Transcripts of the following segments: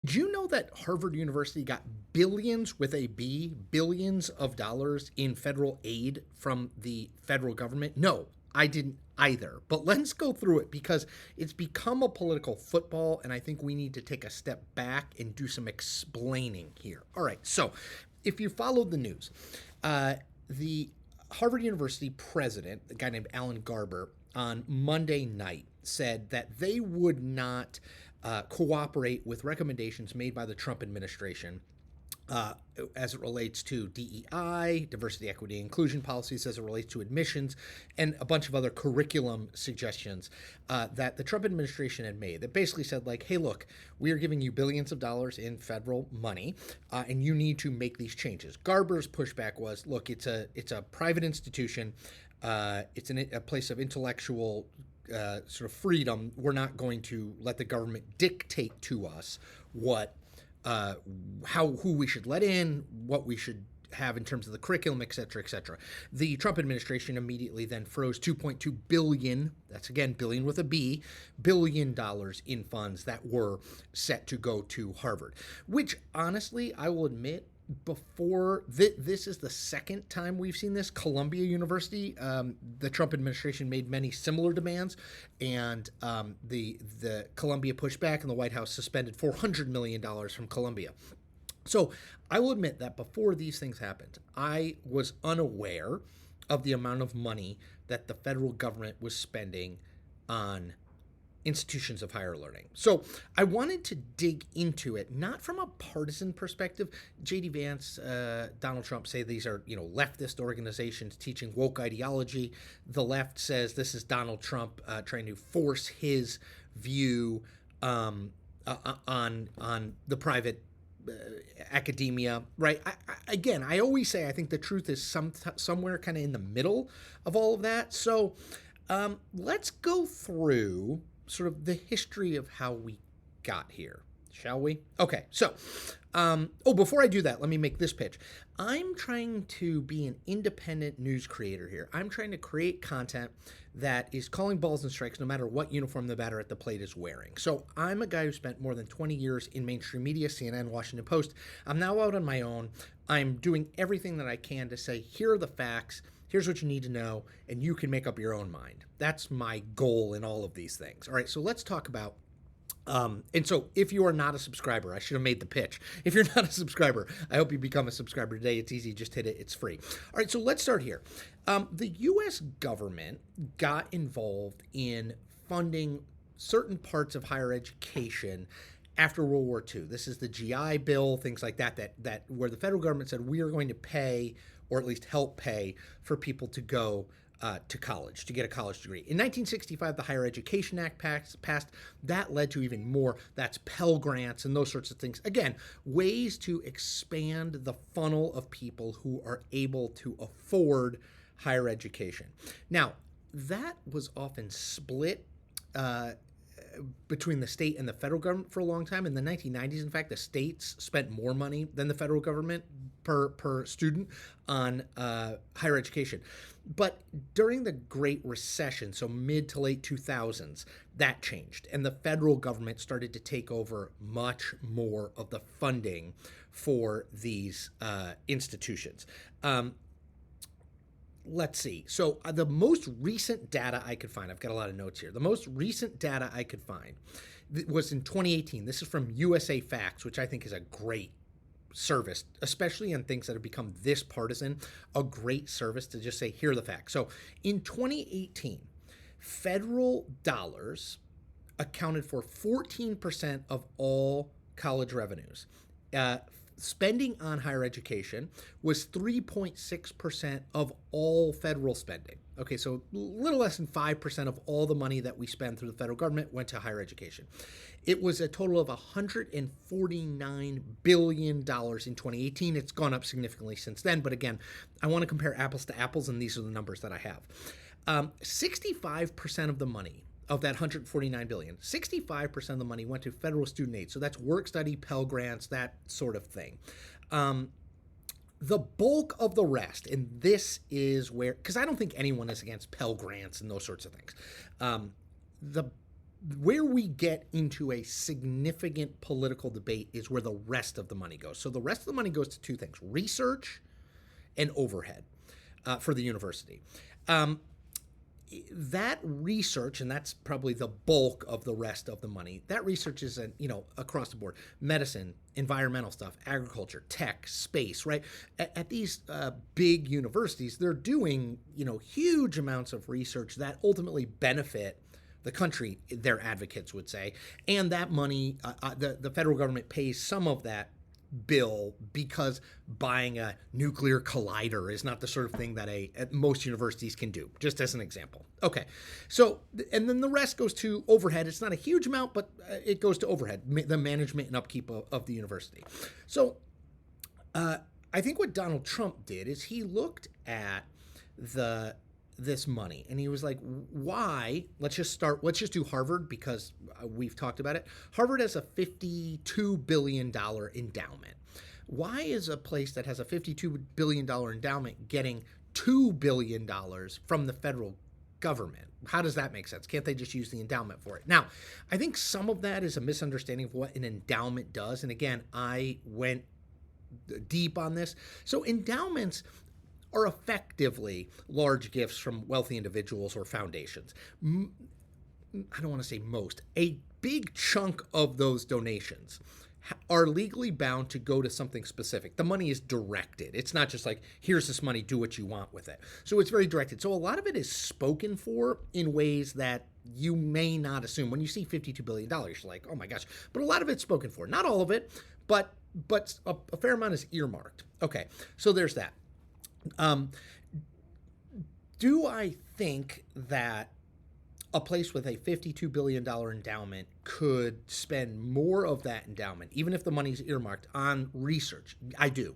Do you know that Harvard University got billions with a B, billions of dollars in federal aid from the federal government? No, I didn't either. But let's go through it because it's become a political football, and I think we need to take a step back and do some explaining here. All right, so if you followed the news, the Harvard University president, a guy named Alan Garber, on Monday night said that they would not cooperate with recommendations made by the Trump administration uh, as it relates to DEI, diversity, equity, inclusion policies, as it relates to admissions, and a bunch of other curriculum suggestions that the Trump administration had made that basically said, like, hey, look, we are giving you billions of dollars in federal money, and you need to make these changes. Garber's pushback was, look, it's a private institution. It's a place of intellectual sort of freedom. We're not going to let the government dictate to us what who we should let in, what we should have in terms of the curriculum, et cetera, et cetera. The Trump administration immediately then froze 2.2 billion, that's again billion with a B, billion dollars in funds that were set to go to Harvard, which honestly, I will admit, before this is the second time we've seen this. Columbia University, the Trump administration made many similar demands, and the Columbia pushback, and the White House suspended $400 million from Columbia. So I will admit that before these things happened, I was unaware of the amount of money that the federal government was spending on institutions of higher learning. So I wanted to dig into it, not from a partisan perspective. J.D. Vance, Donald Trump say these are, leftist organizations teaching woke ideology. The left says this is Donald Trump trying to force his view on the private academia, right? I always say I think the truth is somewhere kind of in the middle of all of that. So let's go through sort of the history of how we got here, shall we? Okay, so, before I do that, let me make this pitch. I'm trying to be an independent news creator here. I'm trying to create content that is calling balls and strikes no matter what uniform the batter at the plate is wearing. So I'm a guy who spent more than 20 years in mainstream media, CNN, Washington Post. I'm now out on my own. I'm doing everything that I can to say, here are the facts. Here's what you need to know, and you can make up your own mind. That's my goal in all of these things. All right, so let's talk about and so if you are not a subscriber, I should have made the pitch. If you're not a subscriber, I hope you become a subscriber today. It's easy. Just hit it. It's free. All right, so let's start here. The U.S. government got involved in funding certain parts of higher education after World War II. This is the GI Bill, things like that where the federal government said we are going to pay, or at least help pay, for people to go to college, to get a college degree. In 1965, the Higher Education Act passed. That led to even more. That's Pell Grants and those sorts of things. Again, ways to expand the funnel of people who are able to afford higher education. Now, that was often split between the state and the federal government for a long time. In the 1990s, in fact, the states spent more money than the federal government per student on higher education. But during the Great Recession, so mid to late 2000s, that changed, and the federal government started to take over much more of the funding for these institutions. Let's see. So the most recent data I could find, I've got a lot of notes here. The most recent data I could find was in 2018. This is from USA Facts, which I think is a great service, especially on things that have become this partisan, a great service to just say, here are the facts. So in 2018, federal dollars accounted for 14% of all college revenues. Spending on higher education was 3.6% of all federal spending. Okay, so a little less than 5% of all the money that we spend through the federal government went to higher education. It was a total of $149 billion in 2018. It's gone up significantly since then, but again, I want to compare apples to apples, and these are the numbers that I have. 65% of the money of that 149 billion, 65% of the money went to federal student aid. So that's work study, Pell Grants, that sort of thing. The bulk of the rest, and this is where, because I don't think anyone is against Pell Grants and those sorts of things. The where we get into a significant political debate is where the rest of the money goes. So the rest of the money goes to two things: research and overhead for the university. Um, that research, and that's probably the bulk of the rest of the money, that research is across the board: medicine, environmental stuff, agriculture, tech, space, right? At these big universities, they're doing huge amounts of research that ultimately benefit the country, their advocates would say. And that money, the federal government pays some of that bill, because buying a nuclear collider is not the sort of thing that most universities can do, just as an example. Okay, so, and then the rest goes to overhead. It's not a huge amount, but it goes to overhead, the management and upkeep of the university. So I think what Donald Trump did is he looked at this money and he was like, why? Let's just do Harvard, because we've talked about it. Harvard has a $52 billion endowment. Why is a place that has a $52 billion endowment getting $2 billion from the federal government? How does that make sense? Can't they just use the endowment for it? Now, I think some of that is a misunderstanding of what an endowment does. And again, I went deep on this. So endowments are effectively large gifts from wealthy individuals or foundations. I don't want to say most. A big chunk of those donations are legally bound to go to something specific. The money is directed. It's not just like, here's this money, do what you want with it. So it's very directed. So a lot of it is spoken for in ways that you may not assume. When you see $52 billion, you're like, oh my gosh. But a lot of it's spoken for. Not all of it, but a fair amount is earmarked. Okay, so there's that. Do I think that a place with a $52 billion endowment could spend more of that endowment, even if the money's earmarked, on research? I do.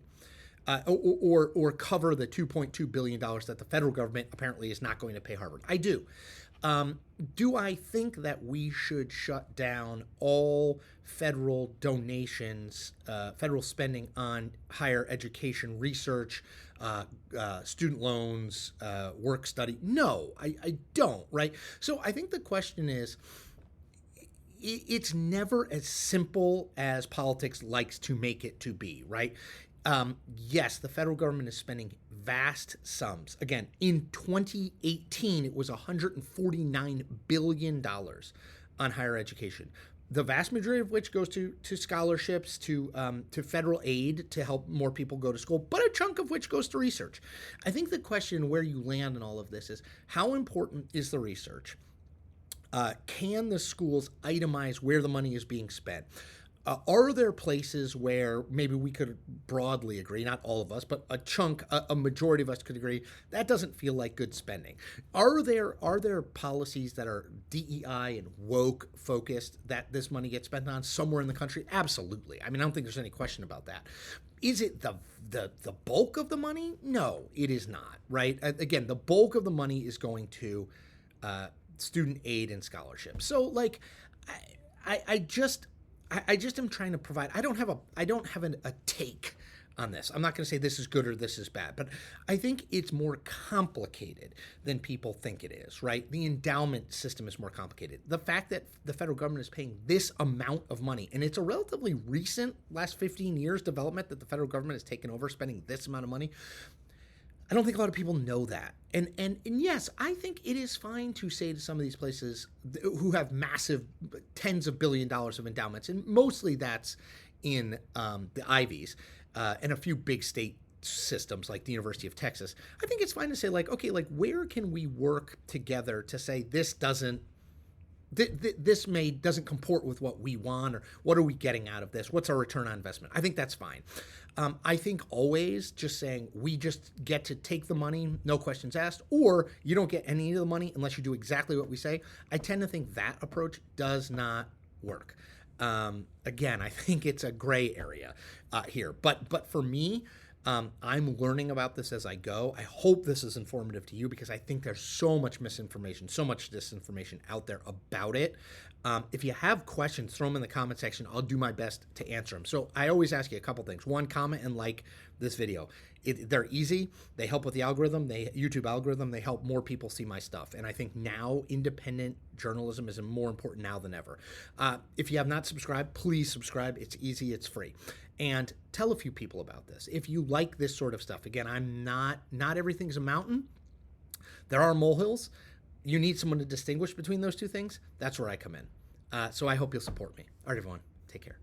Or cover the $2.2 billion that the federal government apparently is not going to pay Harvard? I do. Do I think that we should shut down all federal donations, federal spending on higher education, research, student loans, work study? No, I don't, right? So I think the question is, it's never as simple as politics likes to make it to be, right? Yes, the federal government is spending vast sums. Again, in 2018, it was $149 billion on higher education, the vast majority of which goes to scholarships, to federal aid to help more people go to school, but a chunk of which goes to research. I think the question where you land in all of this is, how important is the research? Can the schools itemize where the money is being spent? Are there places where maybe we could broadly agree, not all of us, but a majority of us could agree, that doesn't feel like good spending? Are there policies that are DEI and woke focused that this money gets spent on somewhere in the country? Absolutely. I mean, I don't think there's any question about that. Is it the bulk of the money? No, it is not, right? Again, the bulk of the money is going to student aid and scholarships. So, like, I just am trying to provide. I don't have a take on this. I'm not going to say this is good or this is bad, but I think it's more complicated than people think it is, right? The endowment system is more complicated. The fact that the federal government is paying this amount of money, and it's a relatively recent, last 15 years development that the federal government has taken over spending this amount of money, I don't think a lot of people know that. And yes, I think it is fine to say to some of these places who have massive tens of $1 billion of endowments, and mostly that's in the Ivies and a few big state systems like the University of Texas. I think it's fine to say, like, okay, like, where can we work together to say this doesn't comport with what we want, or what are we getting out of this? What's our return on investment? I think that's fine. I think always just saying we just get to take the money, no questions asked, or you don't get any of the money unless you do exactly what we say, I tend to think that approach does not work. Again, I think it's a gray area here. But for me, I'm learning about this as I go. I hope this is informative to you because I think there's so much misinformation, so much disinformation out there about it. If you have questions, throw them in the comment section. I'll do my best to answer them. So I always ask you a couple things. One, comment and like this video. They're easy. They help with the algorithm, YouTube algorithm. They help more people see my stuff. And I think now independent journalism is more important now than ever. If you have not subscribed, please subscribe. It's easy. It's free. And tell a few people about this. If you like this sort of stuff, again, not everything's a mountain. There are molehills. You need someone to distinguish between those two things. That's where I come in. So I hope you'll support me. All right, everyone, take care.